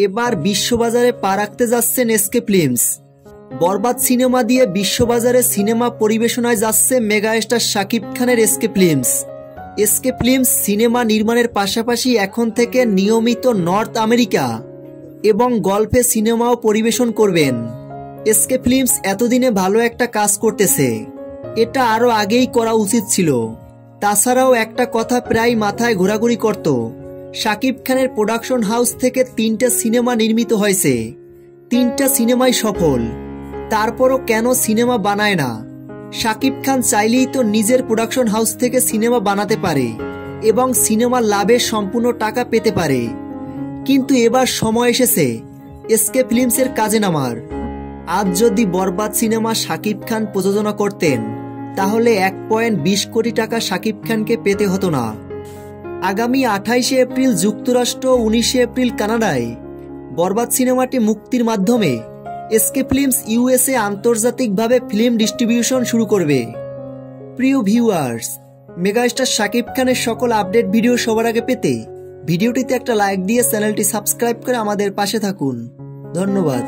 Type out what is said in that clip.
এবার বিশ্ববাজারে পা রাখতে যাচ্ছেন এসকে ফিল্মস। বরবাদ সিনেমা দিয়ে বিশ্ববাজারে সিনেমা পরিবেশনায় যাচ্ছে মেগাস্টার শাকিব খানের SK films. SK films cinema নির্মাণের পাশাপাশি এখন থেকে নিয়মিত নর্থ আমেরিকা এবং গল্ফে সিনেমাও পরিবেশন করবেন। এসকে ফিল্মস এতদিনে ভালো একটা কাজ করতেছে, এটা আরও আগেই করা উচিত ছিল। তাছাড়াও একটা কথা প্রায় মাথায় ঘোরাঘুরি করত, শাকিব খানের প্রোডাকশন হাউস থেকে 3টা সিনেমা নির্মিত হয়েছে, 3টা সিনেমাই সফল, তারপরও কেন সিনেমা বানায় না? শাকিব খান চাইলেই তো নিজের প্রোডাকশন হাউস থেকে সিনেমা বানাতে পারে এবং সিনেমার লাভের সম্পূর্ণ টাকা পেতে পারে। কিন্তু এবার সময় এসেছে এসকে ফিল্মসের কাজে নামার। আজ যদি বরবাদ সিনেমা শাকিব খান প্রযোজনা করতেন তাহলে 1.20 কোটি টাকা শাকিব খানকে পেতে হতো না। আগামী 28শে এপ্রিল যুক্তরাষ্ট্র, 19শে এপ্রিল কানাডায় বরবাদ সিনেমাটি মুক্তির মাধ্যমে এসকে ফিল্মস ইউএসএ আন্তর্জাতিকভাবে ফিল্ম ডিস্ট্রিবিউশন শুরু করবে। প্রিয় ভিউয়ার্স, মেগাস্টার শাকিব খানের সকল আপডেট ভিডিও সবার আগে পেতে ভিডিওটিতে একটা লাইক দিয়ে চ্যানেলটি সাবস্ক্রাইব করে আমাদের পাশে থাকুন। ধন্যবাদ।